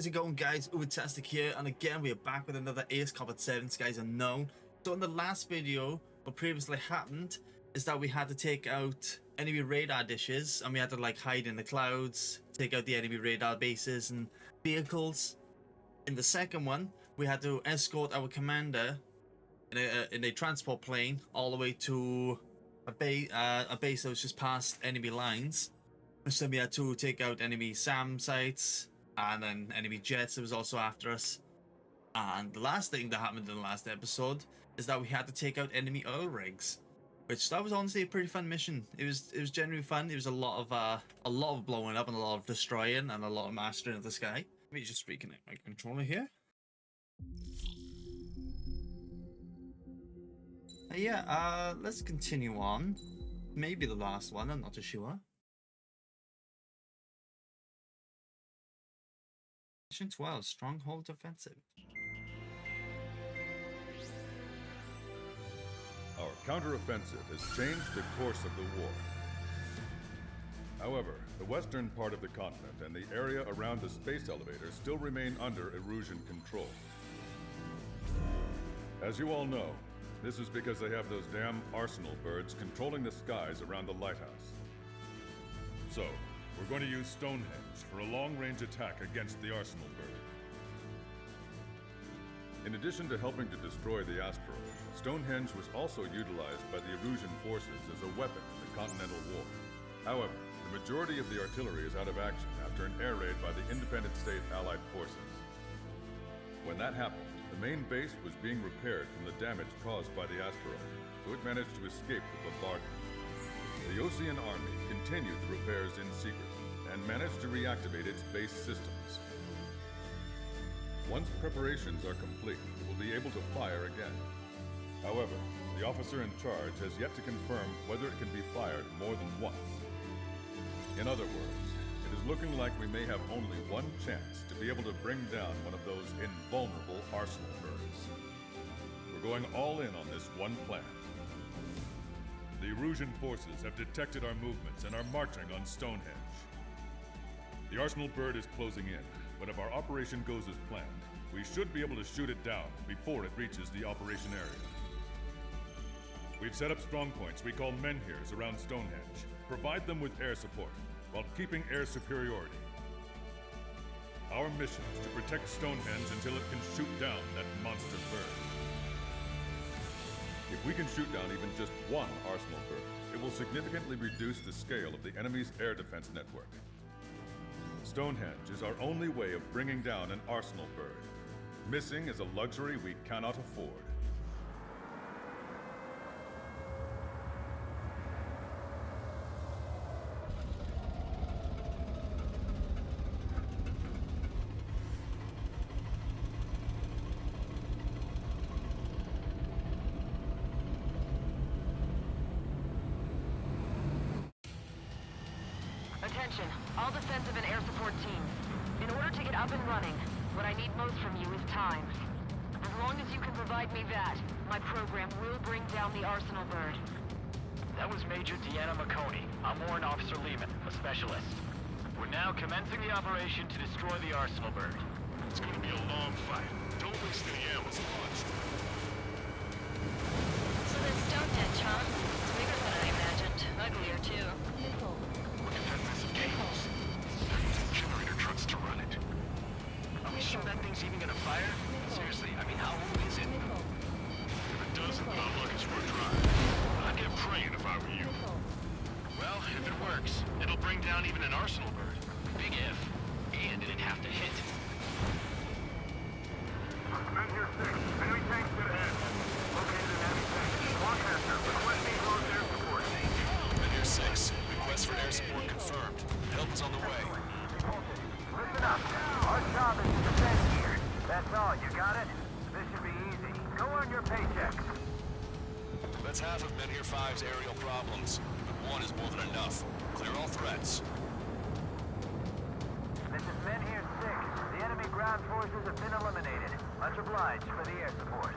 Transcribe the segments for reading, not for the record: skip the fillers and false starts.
it going, guys? Overtastic here, and again we are back with another Ace Combat 7 Skies Unknown. So in the last video, what previously happened is that we had to take out enemy radar dishes, and we had to like hide in the clouds, take out the enemy radar bases and vehicles. In the second one, we had to escort our commander in a transport plane all the way to a base that was just past enemy lines. So we had to take out enemy SAM sites and then enemy jets that was also after us. And the last thing that happened in the last episode is that we had to take out enemy oil rigs, which that was honestly a pretty fun mission. It was genuinely fun. It was a lot of blowing up and a lot of destroying and a lot of mastering of the sky. Let me just reconnect my controller here. Yeah, let's continue on. Maybe the last one, I'm not too sure. Mission 12, Stronghold Offensive. Our counter-offensive has changed the course of the war. However, the western part of the continent and the area around the space elevator still remain under Erusian control. As you all know, this is because they have those damn arsenal birds controlling the skies around the lighthouse. So, we're going to use Stonehenge for a long-range attack against the arsenal bird. In addition to helping to destroy the asteroid, Stonehenge was also utilized by the Erusian forces as a weapon in the Continental War. However, the majority of the artillery is out of action after an air raid by the independent state Allied forces. When that happened, the main base was being repaired from the damage caused by the asteroid, so it managed to escape the bombardment. The Ocean Army continued the repairs in secret and managed to reactivate its base systems. Once preparations are complete, it will be able to fire again. However, the officer in charge has yet to confirm whether it can be fired more than once. In other words, it is looking like we may have only one chance to be able to bring down one of those invulnerable arsenal birds. We're going all in on this one plan. The Erusian forces have detected our movements and are marching on Stonehenge. The arsenal bird is closing in, but if our operation goes as planned, we should be able to shoot it down before it reaches the operation area. We've set up strong points we call menhirs around Stonehenge. Provide them with air support, while keeping air superiority. Our mission is to protect Stonehenge until it can shoot down that monster bird. If we can shoot down even just one arsenal bird, it will significantly reduce the scale of the enemy's air defense network. Stonehenge is our only way of bringing down an arsenal bird. Missing is a luxury we cannot afford. Attention, all defensive and air support teams. In order to get up and running, what I need most from you is time. As long as you can provide me that, my program will bring down the arsenal bird. That was Major Deanna McConey. I'm Warrant Officer Lehman, a specialist. We're now commencing the operation to destroy the arsenal bird. It's gonna be a long fight. Don't waste any ammo so much. So this Stonehenge, huh? It's bigger than I imagined. Uglier, too. Look at that mess of cables. That needs generator trucks to run it. Are we sure that thing's even gonna fire? Seriously, I mean, how old is it? If it doesn't, then our luck is for a drive. I'd get praying if I were you. Well, if it works, it'll bring down even an arsenal bird. Big if. And it'd have to hit. Men here 6. Enemy tanks dead ahead. Located an enemy tank. Broadcaster, requesting close air support. Men here 6. Request for air support confirmed. Help is on the way. Listen up. Our job is to defend here. That's all. You got it? This should be easy. Go earn your paycheck. That's half of Men here 5's aerial problems, but one is more than enough. Clear all threats. This is Men here 6. The enemy ground forces have been eliminated. Much obliged for the air support.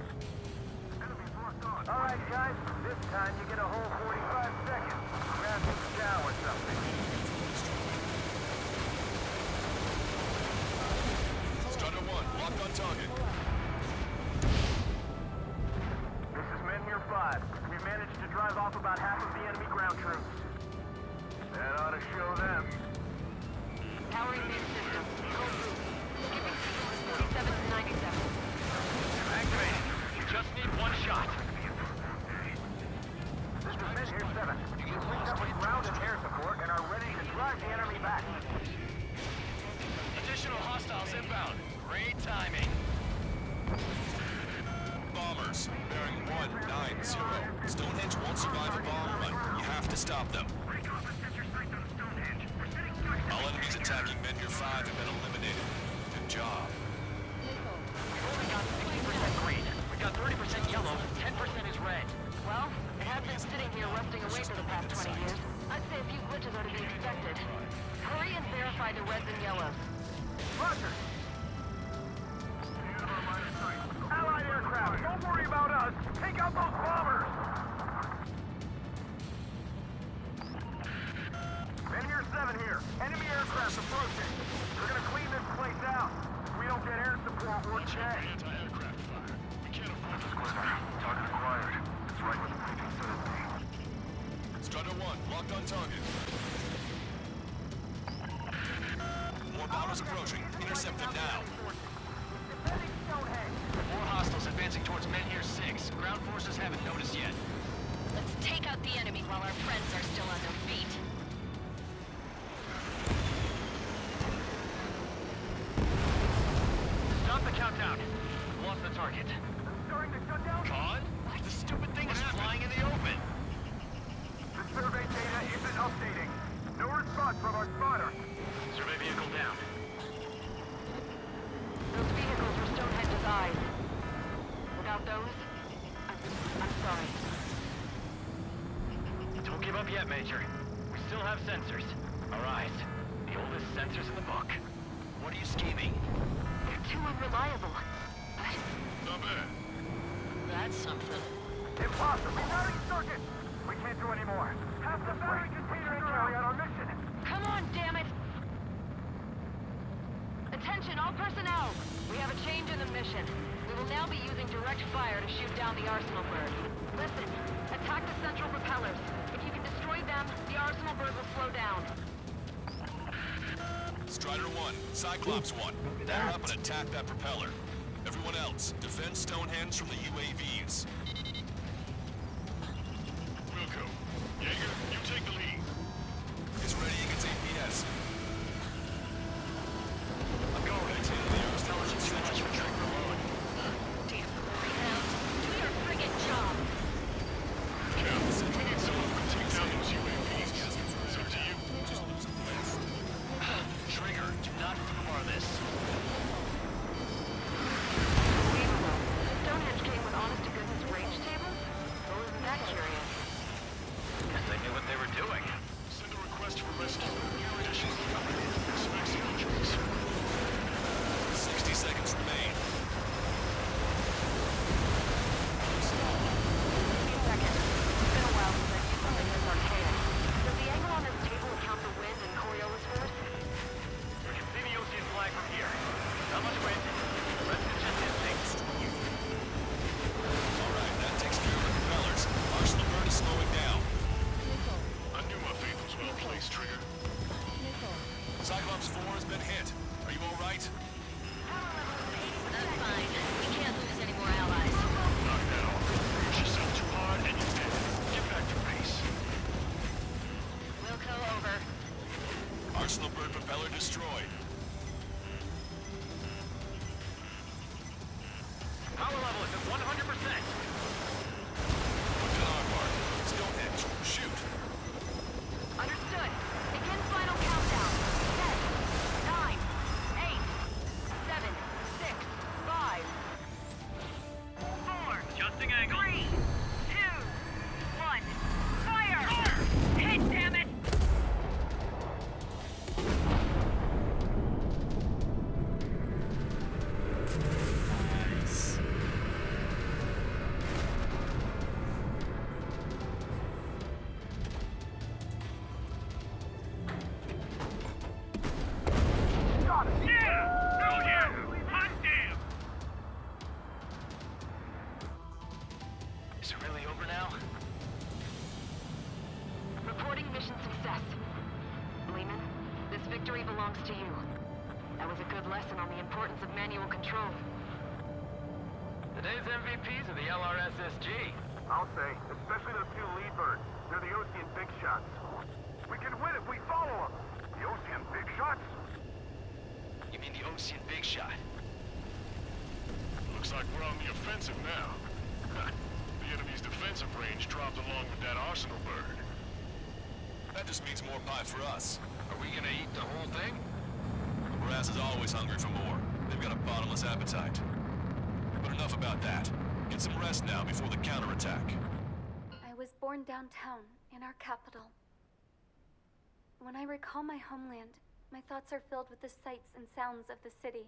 Enemy's locked on. All right, guys. This time you get a whole 45 seconds. Grab some chow or something. target. This is Men Here 5. We managed to drive off about half of the enemy ground troops. That ought to show them. Powering main system. Code blue. Skipping signal is 47 to 97. Activated. You just need one shot. This is Men Here 7. We've linked up with ground and air support and are ready to drive the enemy back. Additional hostiles inbound. Great timing. Bombers, bearing 190. Stonehenge won't survive a bomb run. You have to stop them. All enemies attacking Men Here 5 have been eliminated. Good job. We've only got 60% green. We've got 30% yellow. 10% is red. Well, it has been sitting here rusting away for the past 20 years. I'd say a few glitches are to be expected. Hurry and verify the reds and yellows. Roger. Allied aircraft, don't worry about us. Take out those bombers. Men Here 7 here. Enemy aircraft approaching. We're gonna clean this place out. If we don't get air support, we're dead. Anti-aircraft fire. We can't afford to Target acquired. It's right where the briefing said it'd be. Strider 1, locked on target. More bombers approaching. Intercept them now. Defending Stonehenge. More hostiles advancing towards Men Here 6. Ground forces haven't noticed yet. Let's take out the enemy while our friends are still on their feet. Stop the countdown. We've lost the target. Starting to shut down. Con? The stupid thing is flying in the open. The survey data isn't updating. No response from our spotter. Survey vehicle down. Those vehicles were Stonehenge's eyes. Without those, I'm sorry. Don't give up yet, Major. We still have sensors. Our eyes. The oldest sensors in the book. What are you scheming? They're too unreliable. But Not bad. That's something. Impossible. Battery circuit. We can't do any more. Have the battery container and carry out our mission. come on, damn it! Attention, all personnel! We have a change in the mission. We will now be using direct fire to shoot down the Arsenal bird. Listen, attack the central propellers. If you can destroy them, the Arsenal bird will slow down. Strider 1, Cyclops 1. Back up and attack that propeller. Everyone else, defend Stonehenge from the UAVs. Wilco. Jaeger, you take the lead. Is ready against APS. I'm going. Maintain the intelligence Too much for trigger alone. Damn greenhouse. Do your friggin' job. Cal, we need someone who can take down those UAVs. It's up to you. Trigger, do not far this. Unbelievable. Stonehenge came with honest-to-goodness range tables? Well, isn't that curious? Guess they knew what they were doing. Send a request for rescue. Additional cover. Expect some injuries. 60 seconds remain. 15 seconds. It's been a while since I've used something this archaic. Does the angle on this table account for wind and Coriolis force? We can see the ocean flag from here. Not much wind. The rest is just instinct. Alright, that takes care of the propellers. Arsenal bird is slowing down. I knew my faith was well placed, Trigger. Cyclops 4 has been hit. Are you alright? I'm fine. We can't lose any more allies. Knock that off. Push yourself too hard and you're dead. Get back to base. Wilco, over. Arsenal bird propeller destroyed. Power level is at 100%. Look at our mark. Stonehenge. Shoot. Understood. Begin final countdown. 10, 9, 8, victory belongs to you. That was a good lesson on the importance of manual control. Today's MVPs are the LRSSG. I'll say, especially those two lead birds. They're the Ocean big shots. We can win if we follow them. The Ocean big shots? You mean the Ocean Big Shot? Looks like we're on the offensive now. The enemy's defensive range dropped along with that arsenal bird. That just means more pie for us. Are we gonna eat the whole thing? Brass is always hungry for more. They've got a bottomless appetite. But enough about that. Get some rest now before the counterattack. I was born downtown, in our capital. When I recall my homeland, my thoughts are filled with the sights and sounds of the city.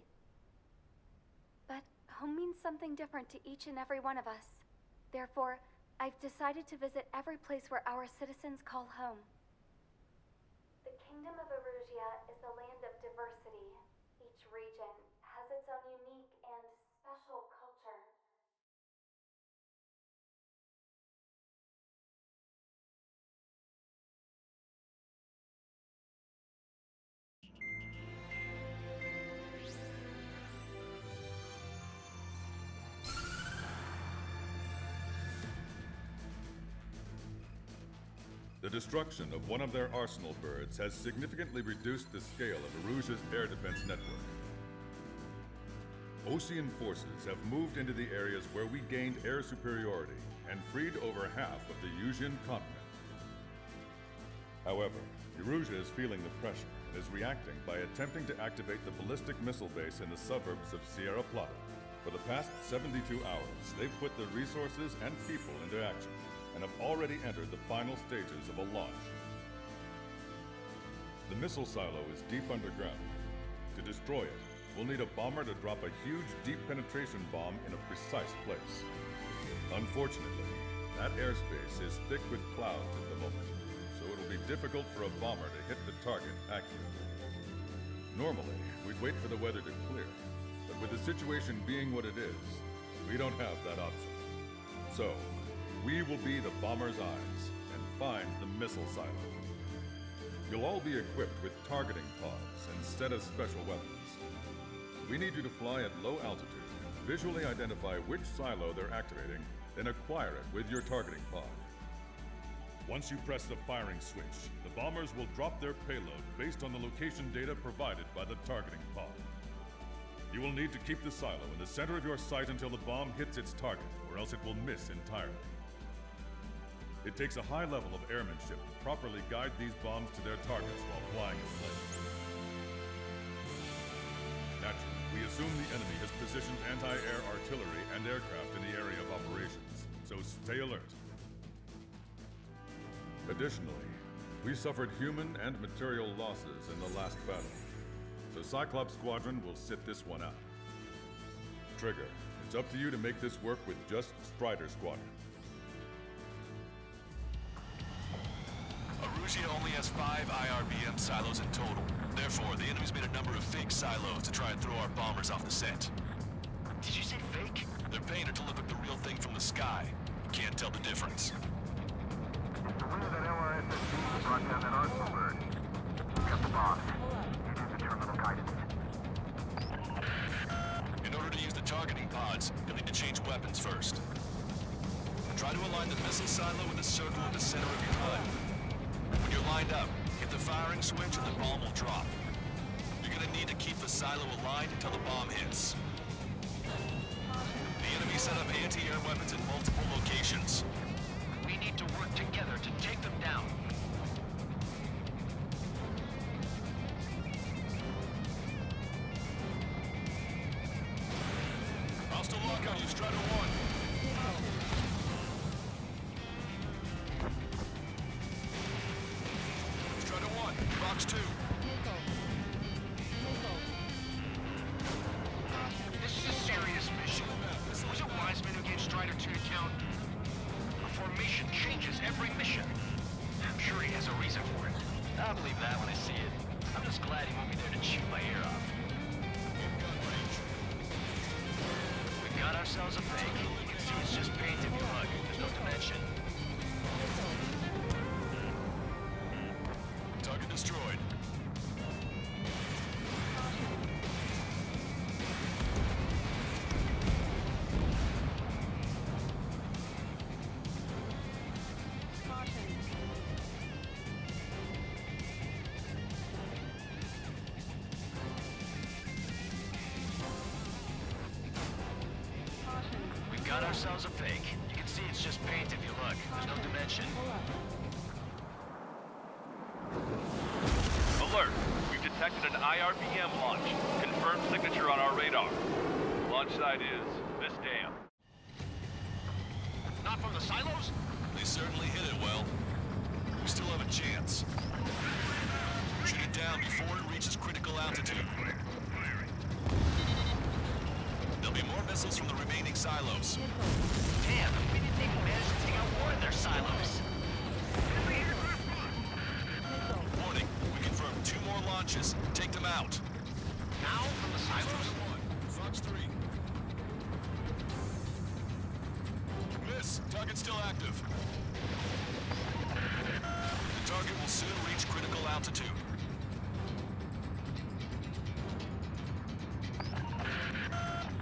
But home means something different to each and every one of us. Therefore, I've decided to visit every place where our citizens call home. The Kingdom of Erusia is a land of diversity. Each region has its own unique and special culture. The destruction of one of their arsenal birds has significantly reduced the scale of Erusia's air defense network. Ocean forces have moved into the areas where we gained air superiority and freed over half of the Yusian continent. However, Erusia is feeling the pressure and is reacting by attempting to activate the ballistic missile base in the suburbs of Sierra Plata. For the past 72 hours, they've put their resources and people into action, and have already entered the final stages of a launch. The missile silo is deep underground. To destroy it, we'll need a bomber to drop a huge deep penetration bomb in a precise place. Unfortunately, that airspace is thick with clouds at the moment, so it'll be difficult for a bomber to hit the target accurately. Normally, we'd wait for the weather to clear, but with the situation being what it is, we don't have that option. So, we will be the bomber's eyes and find the missile silo. You'll all be equipped with targeting pods instead of special weapons. We need you to fly at low altitude, visually identify which silo they're activating, then acquire it with your targeting pod. Once you press the firing switch, the bombers will drop their payload based on the location data provided by the targeting pod. You will need to keep the silo in the center of your sight until the bomb hits its target, or else it will miss entirely. It takes a high level of airmanship to properly guide these bombs to their targets while flying in place. Naturally, we assume the enemy has positioned anti-air artillery and aircraft in the area of operations, so stay alert. Additionally, we suffered human and material losses in the last battle, so Cyclops Squadron will sit this one out. Trigger, it's up to you to make this work with just Strider Squadron. Erusia only has 5 IRBM silos in total. Therefore, the enemy's made a number of fake silos to try and throw our bombers off the scent. Did you say fake? They're painted to look like the real thing from the sky. You can't tell the difference. It's the winner that LRSSG brought down that arsenal bird. Got the boss. You do the terminal guidance. In order to use the targeting pods, you'll need to change weapons first. Try to align the missile silo with the circle at the center of your HUD. When you're lined up, hit the firing switch and the bomb will drop. You're gonna need to keep the silo aligned until the bomb hits. The enemy set up anti-air weapons in multiple locations. We need to work together to take them down. Hostile lock on you, Strider 1. Strider 1, Box 2. This is a serious mission. Was it Wiseman who gave Strider 2 to count? A formation changes every mission. I'm sure he has a reason for it. I'll believe that when I see it. I'm just glad he won't be there to chew my ear off. We've got ourselves a fake. You can see it's just painted blood. There's no dimension. Target destroyed. Got ourselves a fake. You can see it's just paint if you look. There's no dimension. Alert! We've detected an IRBM launch. Confirmed signature on our radar. Launch site is this dam. Not from the silos? They certainly hit it well. We still have a chance. Shoot it down before it reaches critical altitude. There'll be more missiles from the remaining silos. Damn, we didn't even manage to take out one of their silos. Warning, we confirmed 2 more launches. Take them out. Now from the silos? Fox 3. Miss, target still active. The target will soon reach critical altitude.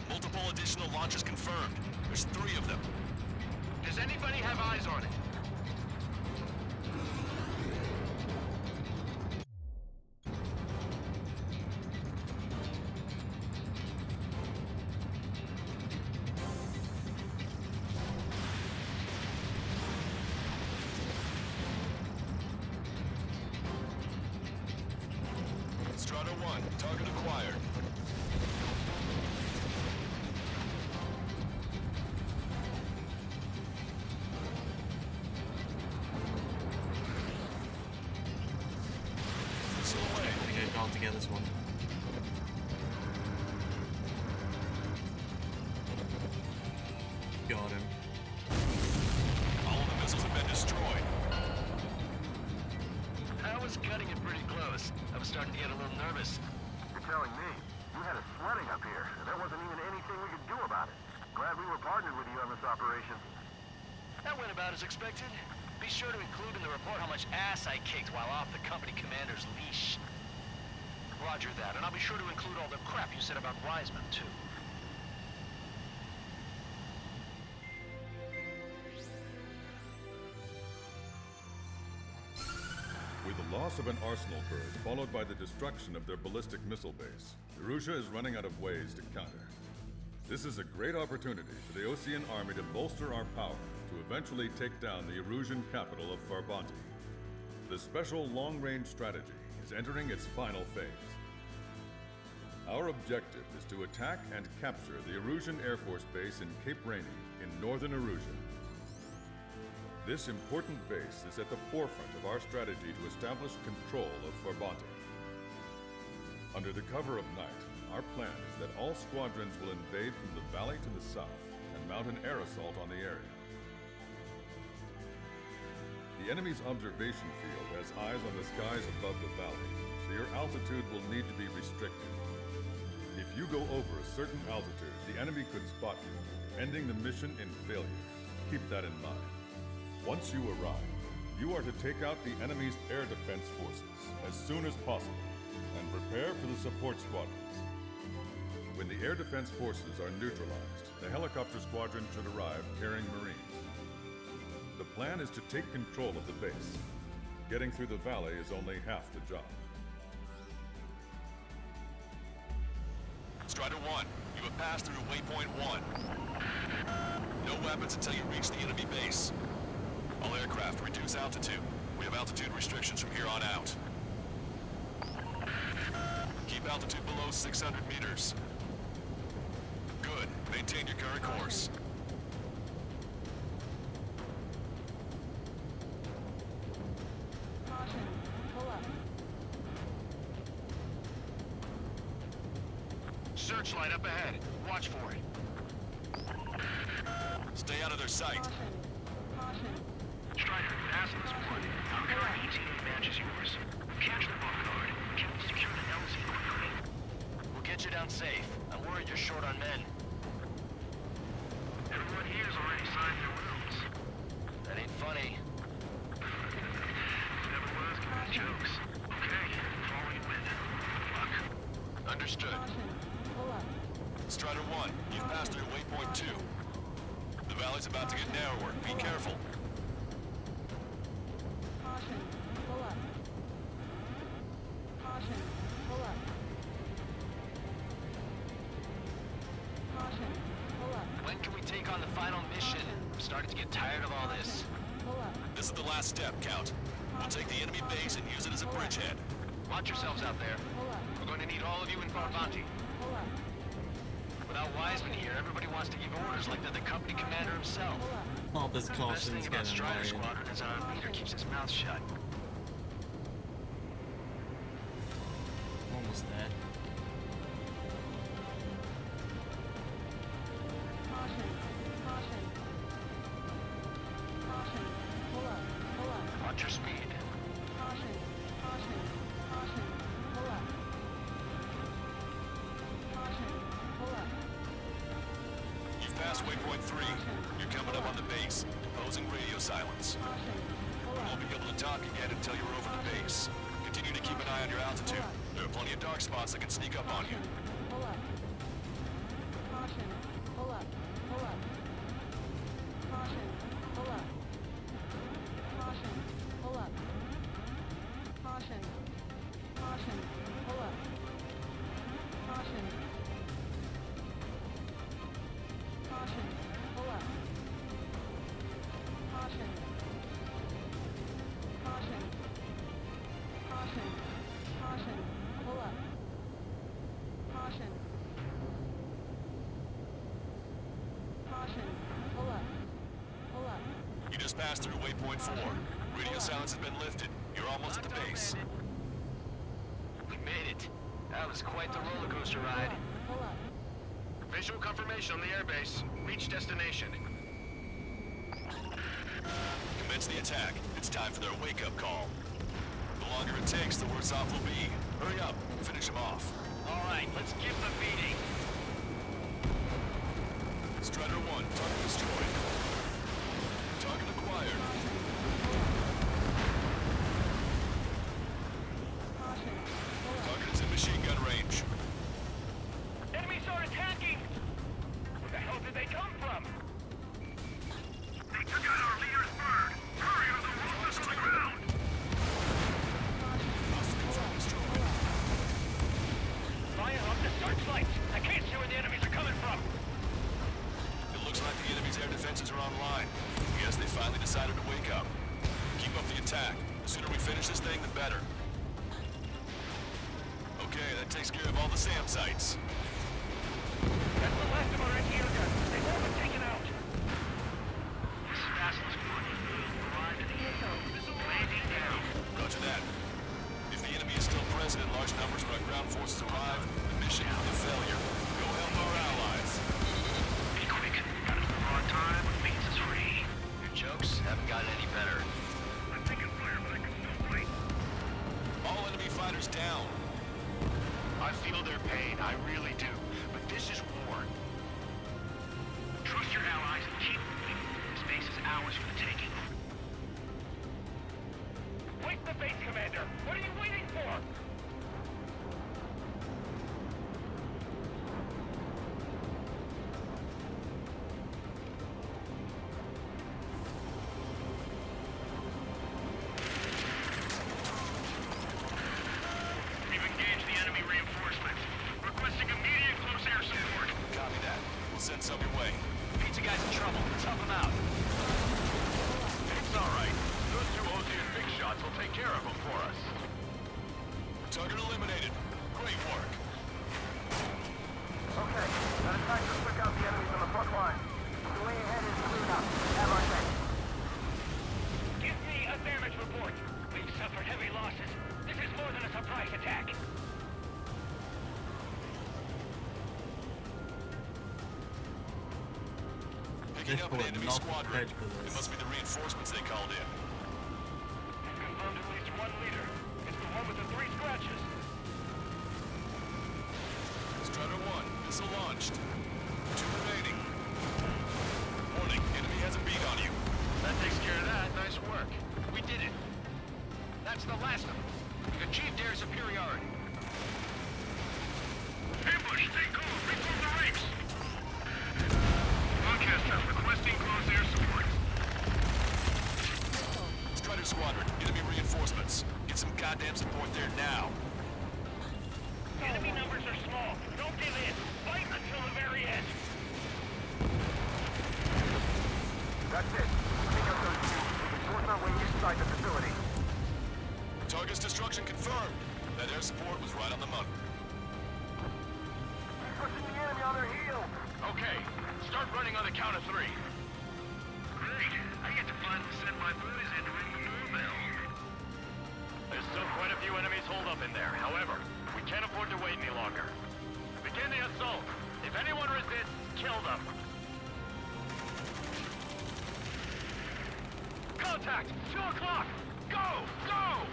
Multiple additional launches confirmed. There's 3 of them. Does anybody have eyes on it? Strata 1, target acquired. Missile away. I think I got to get this one. Got him. All of the missiles have been destroyed. I was cutting it pretty close. I was starting to get a little nervous. You're telling me you had us sweating up here, and there wasn't even anything we could do about it. Glad we were partnered with you on this operation. That went about as expected. Be sure to include in the report how much ass I kicked while off the company commander's leash. Roger that, and I'll be sure to include all the crap you said about Wiseman, too. With the loss of an arsenal bird, followed by the destruction of their ballistic missile base, Erussia is running out of ways to counter. This is a great opportunity for the Osean army to bolster our power to eventually take down the Erusian capital of Farbanti. The special long-range strategy is entering its final phase. Our objective is to attack and capture the Erusian Air Force Base in Cape Rainy in northern Erusia. This important base is at the forefront of our strategy to establish control of Farbanti. Under the cover of night, our plan is that all squadrons will invade from the valley to the south and mount an air assault on the area. The enemy's observation field has eyes on the skies above the valley, so your altitude will need to be restricted. If you go over a certain altitude, the enemy could spot you, ending the mission in failure. Keep that in mind. Once you arrive, you are to take out the enemy's air defense forces as soon as possible and prepare for the support squadrons. When the air defense forces are neutralized, the helicopter squadron should arrive carrying Marines. The plan is to take control of the base. Getting through the valley is only half the job. Strider 1, you have passed through waypoint 1. No weapons until you reach the enemy base. All aircraft reduce altitude. We have altitude restrictions from here on out. Keep altitude below 600 meters. Good. Maintain your current course. Searchlight up ahead. Watch for it. Stay out of their sight. Strider, ask this one. Our current ETA matches yours. Catch them off guard. Can we secure the LZ quickly? We'll get you down safe. I'm worried you're short on men. Everyone here's already signed their wills. That ain't funny. Never was good at jokes. Okay, follow you in. Good luck. Understood. Strider 1, you've passed through waypoint 2. The valley's about to get narrower. Be careful. When can we take on the 5 last step, Count. We'll take the enemy base and use it as a bridgehead. Watch yourselves out there. We're going to need all of you in Bonvanti. Without Wiseman here, everybody wants to give orders like they're the company commander himself. All this The best caution's thing about getting Strider annoying. Squadron is our leader keeps his mouth shut. Almost there. Watch your speed. You've passed waypoint 3. You're coming up on the base. Opposing radio silence. We won't be able to talk again until you're over the base. Continue to keep an eye on your altitude. There are plenty of dark spots that can sneak up on you. You just passed through waypoint 4. Radio silence has been lifted. You're almost at the base. We made it. That was quite the roller coaster ride. Visual confirmation on the airbase. Reach destination. Commence the attack. It's time for their wake-up call. The longer it takes, the worse off we'll be. Hurry up. Finish them off. All right, let's give them a beating. Strider 1, target destroyed. Target acquired. Target is in machine gun range. Enemies are attacking! Where the hell did they come from? They took out our leader's bird. Hurry or they'll roll us to the ground. Fire up the searchlights! I can't see where the enemies are coming from! It looks like the enemy's air defenses are online. Guess they finally decided to wake up. Keep up the attack. The sooner we finish this thing, the better. Okay, that takes care of all the SAM sites. That's the last of our anti-air guns. They've all been taken out. This is Basilisk 1. Arrived at the AO. Landing down. Roger that. If the enemy is still present in large numbers when our ground forces arrive, the mission will be a failure. Go help our allies. Be quick. Gotta move on time when means is free. Your jokes haven't gotten any better. I'm taking fire, but I can still fight. All enemy fighters down. I feel their pain. I really do. But this is war. Trust your allies and keep moving. This base is ours for the taking. Wait the base, Commander! What are you waiting for? We've engaged the enemy reinforcements. Requesting immediate close air support. Copy that. We'll send some your way. Pizza guy's in trouble. Let's help him out. It's all right. Those two Ozian big shots will take care of him for us. Target eliminated. Great work. Okay, got a time to pick out the enemies on the front line. The way ahead is cleared up. Have our thing. Give me a damage report. We've suffered heavy losses. This is more than a surprise attack. Picking This up an boy enemy not squadron. prepared for It this. must be the reinforcements they called in. We've confirmed at least one leader. It's the one with the 3 scratches. Strider 1, missile launched. 2 remaining. Warning, enemy has a beat on you. That takes care of that. Nice work. We did it. That's the last of them. We've achieved air superiority. Ambush, stay cool. Reform the ranks. Broadcaster, requesting close air support. Strider Squadron, enemy reinforcements. Get some goddamn support there now. Enemy numbers are small. Don't give in. Fight until the very end. That's it. Pick up those two. We can force our way inside the facility. Target's destruction confirmed. That air support was right on the money. He's pushing the enemy on their heels. Okay, start running on the count of 3. Great. I get to finally send my boys in to ring the doorbell. There's still quite a few enemies holed up in there. However, we can't afford to wait any longer. Begin the assault. If anyone resists, kill them. Contact! 2 o'clock! Go! Go!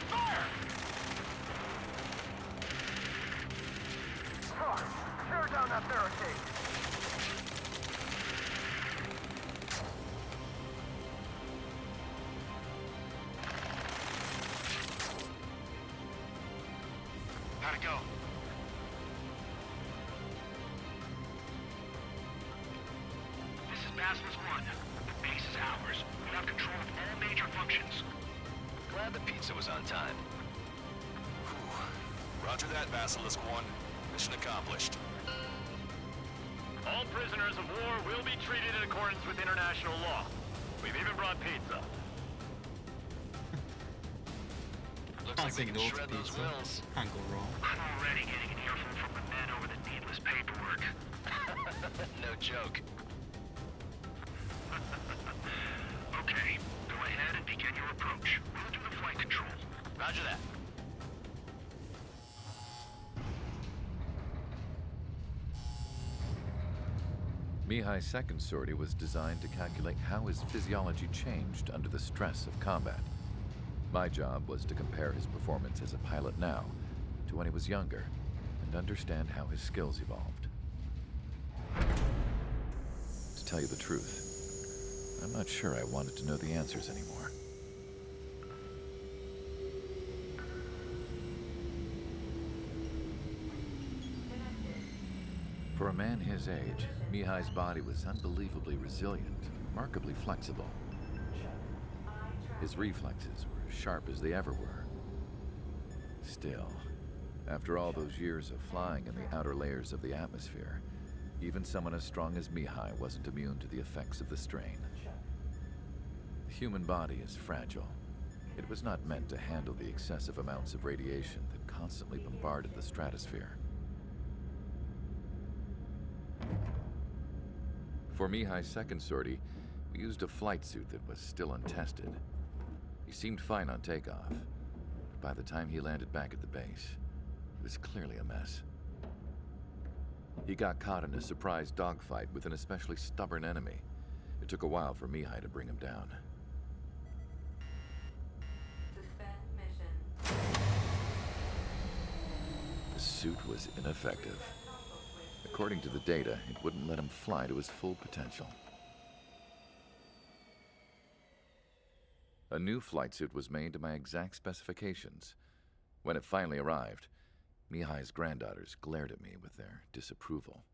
Fire! Fuck! Tear down that barricade. How'd it go? This is Basilisk 1. The base is ours. We have control of all major functions. Glad the pizza was on time. Whew. Roger that, Basilisk 1. Mission accomplished. All prisoners of war will be treated in accordance with international law. We've even brought pizza. Looks like we Can't can say no to shred those pizza. wills. Can't go wrong. I'm already getting an earful from the men over the needless paperwork. No joke. Okay, go ahead and begin your approach. We'll do the flight control. Roger that. Mihai's second sortie was designed to calculate how his physiology changed under the stress of combat. My job was to compare his performance as a pilot now to when he was younger and understand how his skills evolved. To tell you the truth, I'm not sure I wanted to know the answers anymore. For a man his age, Mihai's body was unbelievably resilient, remarkably flexible. His reflexes were as sharp as they ever were. Still, after all those years of flying in the outer layers of the atmosphere, even someone as strong as Mihai wasn't immune to the effects of the strain. The human body is fragile. It was not meant to handle the excessive amounts of radiation that constantly bombarded the stratosphere. For Mihai's second sortie, we used a flight suit that was still untested. He seemed fine on takeoff, but by the time he landed back at the base, it was clearly a mess. He got caught in a surprise dogfight with an especially stubborn enemy. It took a while for Mihai to bring him down. Suspend mission. The suit was ineffective. According to the data, it wouldn't let him fly to his full potential. A new flight suit was made to my exact specifications. When it finally arrived, Mihai's granddaughters glared at me with their disapproval.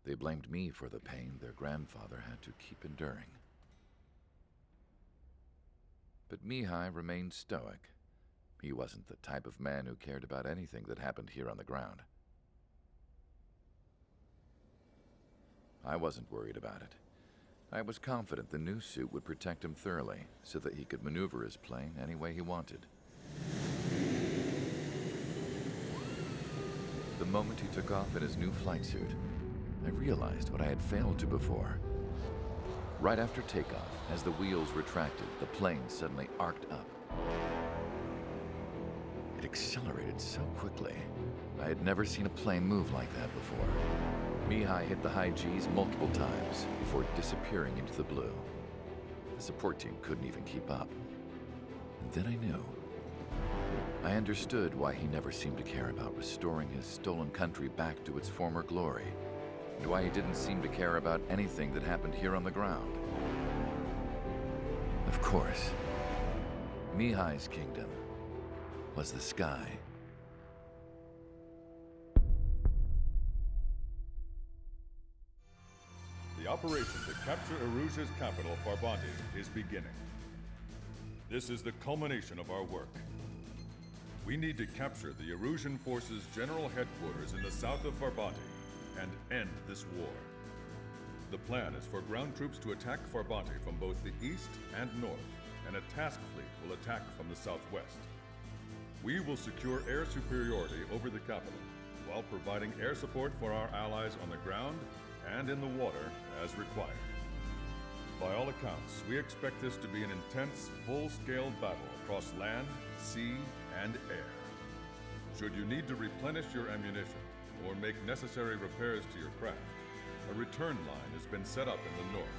They blamed me for the pain their grandfather had to keep enduring. But Mihai remained stoic. He wasn't the type of man who cared about anything that happened here on the ground. I wasn't worried about it. I was confident the new suit would protect him thoroughly so that he could maneuver his plane any way he wanted. The moment he took off in his new flight suit, I realized what I had failed to before. Right after takeoff, as the wheels retracted, the plane suddenly arced up. It accelerated so quickly. I had never seen a plane move like that before. Mihai hit the high G's multiple times before disappearing into the blue. The support team couldn't even keep up. And then I knew. I understood why he never seemed to care about restoring his stolen country back to its former glory, and why he didn't seem to care about anything that happened here on the ground. Of course, Mihai's kingdom was the sky. The operation to capture Erusia's capital, Farbanti, is beginning. This is the culmination of our work. We need to capture the Erusian forces' general headquarters in the south of Farbanti and end this war. The plan is for ground troops to attack Farbanti from both the east and north, and a task fleet will attack from the southwest. We will secure air superiority over the capital, while providing air support for our allies on the ground and in the water as required. By all accounts, we expect this to be an intense, full-scale battle across land, sea, and air. Should you need to replenish your ammunition or make necessary repairs to your craft, a return line has been set up in the north.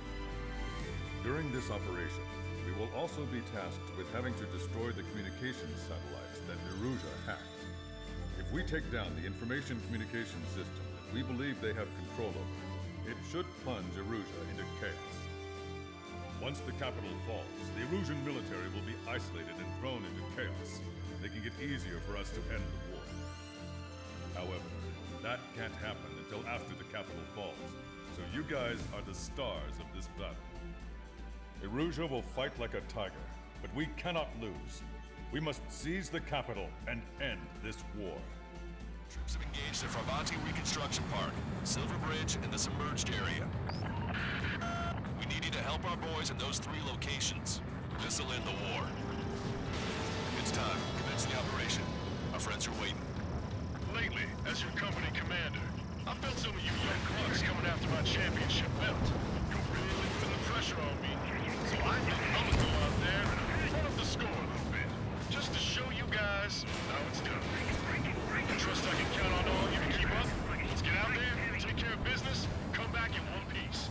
During this operation, we will also be tasked with having to destroy the communications satellites that Neruja hacked. If we take down the information communication system that we believe they have control over, it should plunge Erusia into chaos. Once the capital falls, the Erusian military will be isolated and thrown into chaos, making it easier for us to end the war. However, that can't happen until after the capital falls, so you guys are the stars of this battle. Erusia will fight like a tiger, but we cannot lose. We must seize the capital and end this war. Troops have engaged at Farbanti Reconstruction Park, Silver Bridge, and the submerged area. We need you to help our boys in those 3 locations. This'll end the war. It's time. Commence the operation. Our friends are waiting. Lately, as your company commander, I felt some of you young bucks coming after my championship belt. You're really putting the pressure on me. So I think I'm gonna go out there and run up the score a little bit. Just to show you guys how it's done. I trust I can count on all of you to keep up. Let's get out there, take care of business, come back in one piece.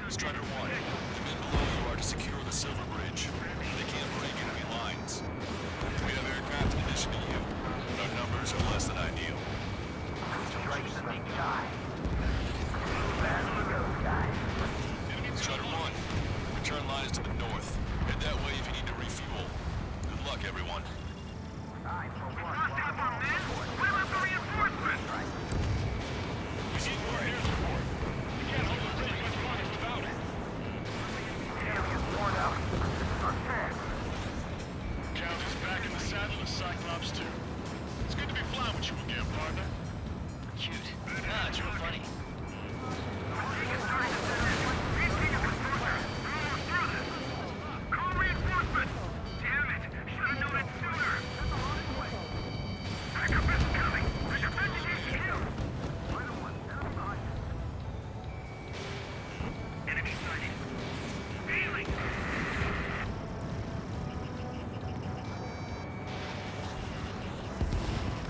Strider 1, the men below you are to secure the Silver Bridge. They can't break enemy lines. We have aircraft in addition to you, but our numbers are less than ideal. Strider 1, return line is to the north. Head that way if you need to refuel. Good luck, everyone. What about the reinforcements? We need more air support. We can't hold the bridge much longer without it. Count is back in the saddle as Cyclops 2. It's good to be flying with you again, partner. Cute. Ah, it's real funny. Call reinforcements! Damn it! Should have known it sooner! Backup is coming! We're defending HQ! Enemy sighted. Failing!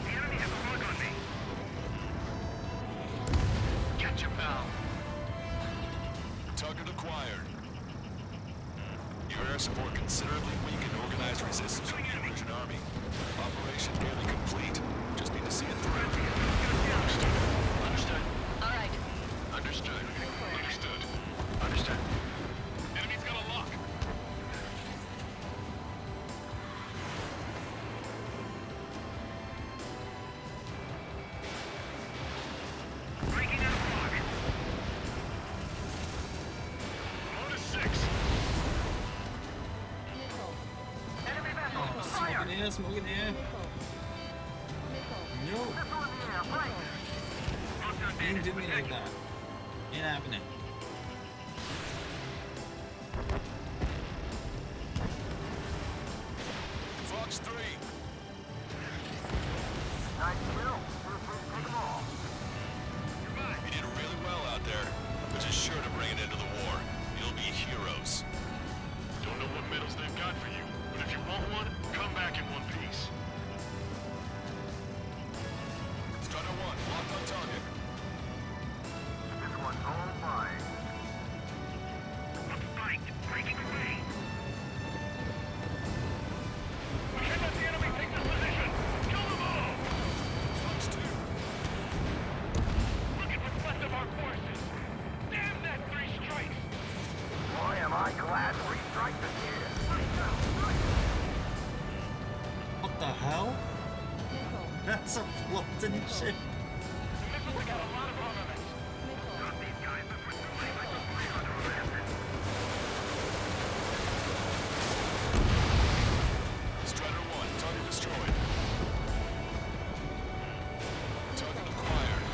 The enemy has a lock on me! Gotcha, pal! Target acquired. Your air support considerably weakened organized resistance from the Erusian army. Operation nearly complete. Just need to see it through. Understood. Understood. All right. Understood. Understood. Understood. Enemy's got a lock. Breaking out of lock. Load is 6. Enemy vessel. Fire. Smoke in the air. No. Ain't doing it like that. Ain't happening. Fox 3. Nice kill. Take them all. You did really well out there, which is sure to bring an end to the war. You'll be heroes. Don't know what medals they've got for you, but if you want one, come back in one piece. Strider 1, locked on target. This one's all mine. Spiked, breaking away. We can't let the enemy take this position. Kill them all. Fox 2. Look at what's left of our forces. Damn that 3 strikes. Boy, am I glad 3 strikes is here. What the hell? That's a floating ship. We got a lot of armaments. Stop these guys before too late. Like the fire under our asses. Strider 1, target destroyed. Target acquired.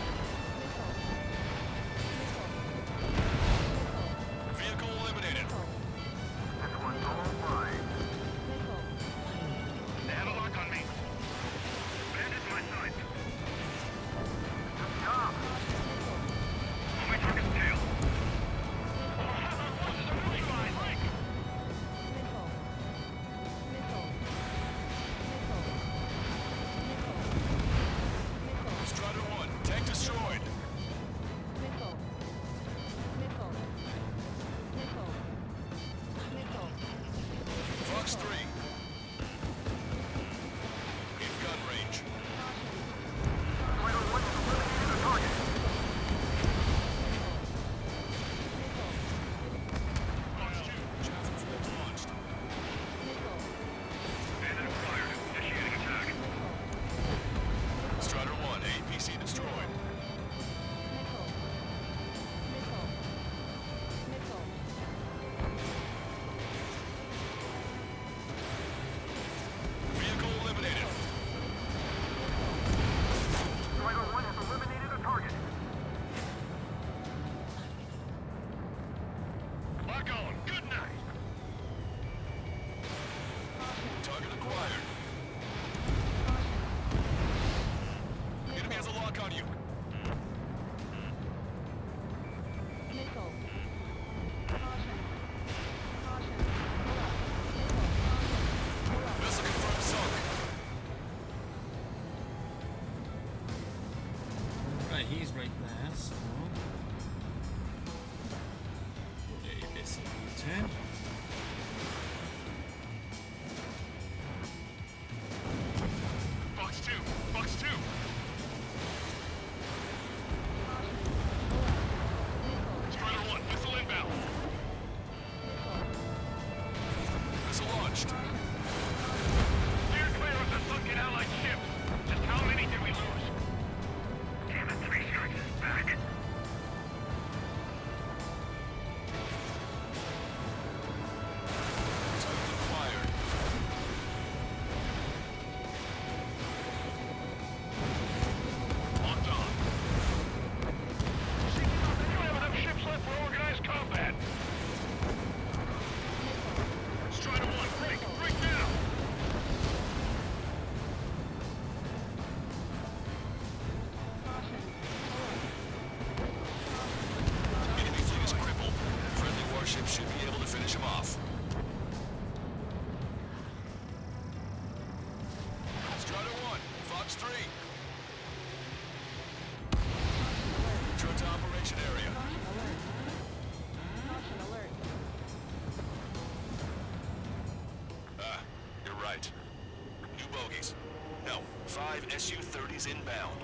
No, 5 Su-30s inbound.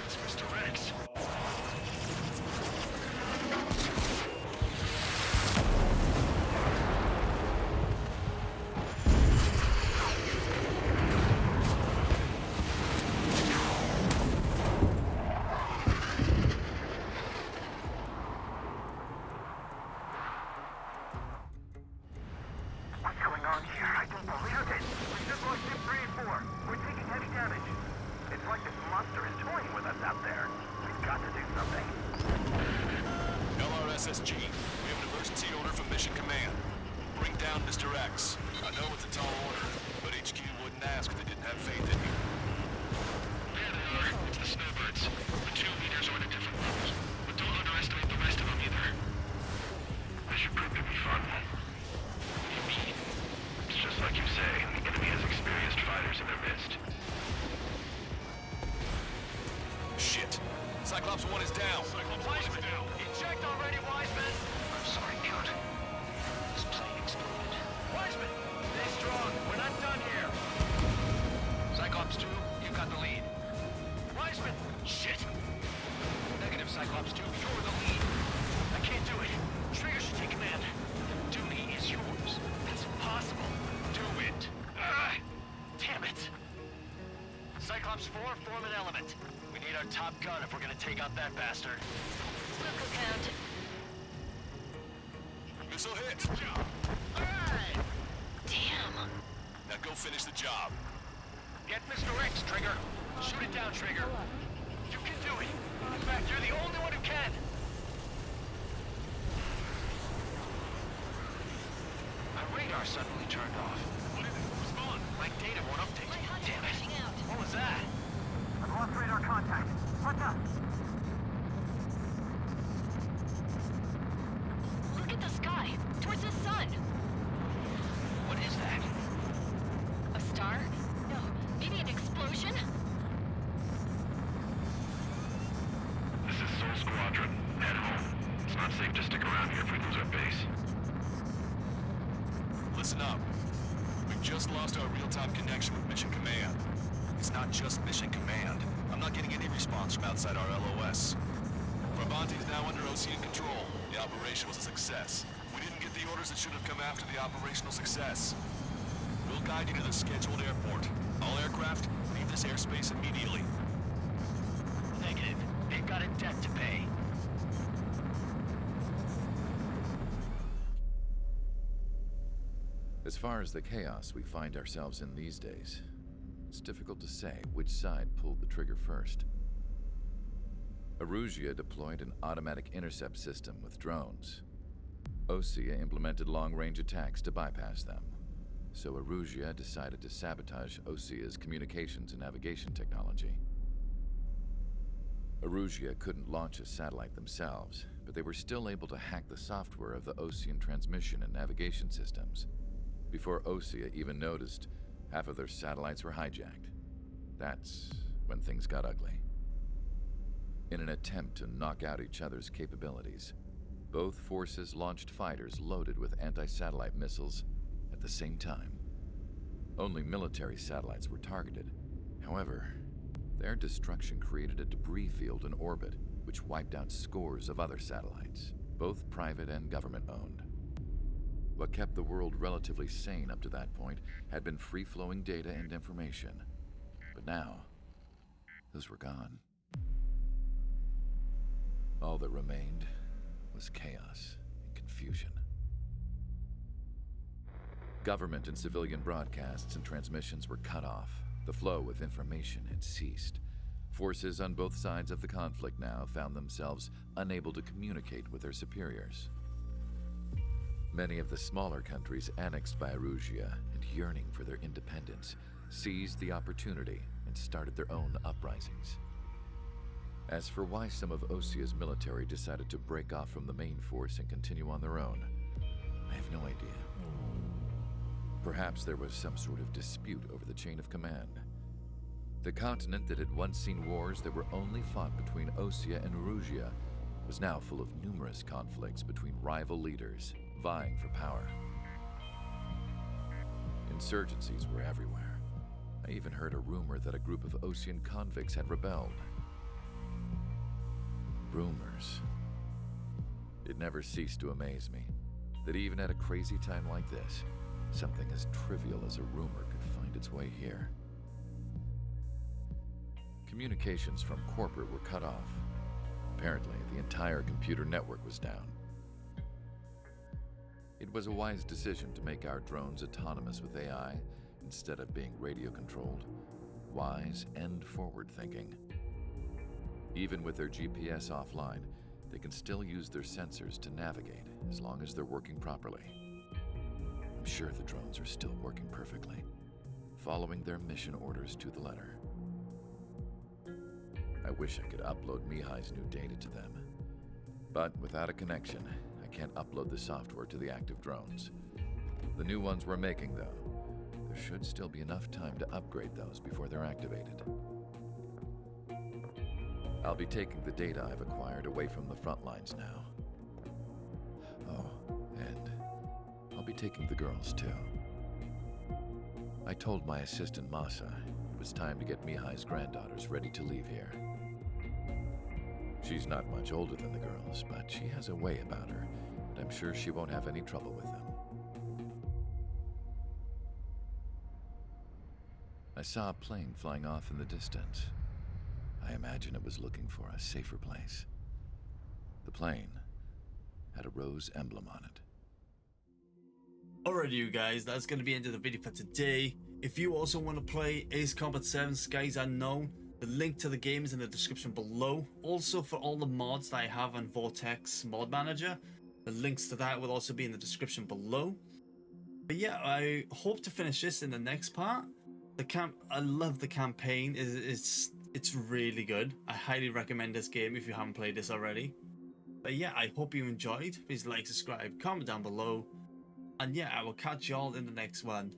It's Mr. Rex. What's going on here? I don't believe it. We just lost ship 3 and 4. We're taking heavy damage. It's like this monster is toying with us out there. We've got to do something. LRSSG, we have an emergency order from Mission Command. Bring down Mr. X. I know it's a tall order, but HQ wouldn't ask if they didn't have faith in you. There they are. It's the snowbirds. The 2 leaders are at a different level. But don't underestimate the rest of them either. This should prove to be fun. What do you mean? It's just like you say, the enemy has experienced fighters in their midst. Shit. Cyclops 1 is down. Wiseman down. Eject already, Wiseman. I'm sorry, Count. This plane exploded. Wiseman, stay strong. We're not done here. Cyclops 2, you got the lead. Wiseman. Shit. Negative, Cyclops 2. You're the lead. I can't do it. Trigger should take command. The duty is yours. That's impossible. Do it. Damn it. Cyclops 4, form an element. We need our top gun if we're gonna take out that bastard. Local count. Missile hit. Alright! Damn. Now go finish the job. Get Mr. X, Trigger. Shoot it down, Trigger. You can do it. In fact, you're the only one who can. My radar suddenly turned off. What is it? Respond. My data won't update. My HUD is Damn it. crashing out. What was that? I've lost radar contact. What's up? Look at the sky. Towards the sun. What is that? A star? No. Maybe an explosion? This is Soul Squadron. Head home. It's not safe to stick around here if we lose our base. Listen up. We've just lost our real-time connection with Mission Command. It's not just Mission Command. I'm not getting any response from outside our LOS. Brabante is now under Ocean control. The operation was a success. We didn't get the orders that should have come after the operational success. We'll guide you to the scheduled airport. All aircraft, leave this airspace immediately. Negative. They've got a debt to pay. As far as the chaos we find ourselves in these days, it's difficult to say which side pulled the trigger first. Erusia deployed an automatic intercept system with drones. Osea implemented long-range attacks to bypass them. So Erusia decided to sabotage Osea's communications and navigation technology. Erusia couldn't launch a satellite themselves, but they were still able to hack the software of the Osean transmission and navigation systems. Before Osea even noticed, half of their satellites were hijacked. That's when things got ugly. In an attempt to knock out each other's capabilities, both forces launched fighters loaded with anti-satellite missiles at the same time. Only military satellites were targeted. However, their destruction created a debris field in orbit, which wiped out scores of other satellites, both private and government-owned. What kept the world relatively sane up to that point had been free-flowing data and information. But now, those were gone. All that remained was chaos and confusion. Government and civilian broadcasts and transmissions were cut off. The flow of information had ceased. Forces on both sides of the conflict now found themselves unable to communicate with their superiors. Many of the smaller countries annexed by Erusia and yearning for their independence seized the opportunity and started their own uprisings. As for why some of Osea's military decided to break off from the main force and continue on their own, I have no idea. Perhaps there was some sort of dispute over the chain of command. The continent that had once seen wars that were only fought between Osea and Erusia was now full of numerous conflicts between rival leaders vying for power. Insurgencies were everywhere. I even heard a rumor that a group of Ocean convicts had rebelled. Rumors. It never ceased to amaze me that even at a crazy time like this, something as trivial as a rumor could find its way here. Communications from corporate were cut off. Apparently, the entire computer network was down. It was a wise decision to make our drones autonomous with AI instead of being radio-controlled. Wise and forward-thinking. Even with their GPS offline, they can still use their sensors to navigate as long as they're working properly. I'm sure the drones are still working perfectly, following their mission orders to the letter. I wish I could upload Mihai's new data to them. But without a connection, I can't upload the software to the active drones. The new ones we're making, though, there should still be enough time to upgrade those before they're activated. I'll be taking the data I've acquired away from the front lines now. Oh, and I'll be taking the girls, too. I told my assistant Masa it was time to get Mihai's granddaughters ready to leave here. She's not much older than the girls, but she has a way about her, and I'm sure she won't have any trouble with them. I saw a plane flying off in the distance. I imagine it was looking for a safer place. The plane had a rose emblem on it. Alright, you guys, that's going to be the end of the video for today. If you also want to play Ace Combat 7 Skies Unknown, the link to the game is in the description below. Also, for all the mods that I have on Vortex Mod Manager, the links to that will also be in the description below. But yeah, I hope to finish this in the next part. I love the campaign. It's really good. I highly recommend this game if you haven't played this already. But yeah, I hope you enjoyed. Please like, subscribe, comment down below. And yeah, I will catch y'all in the next one.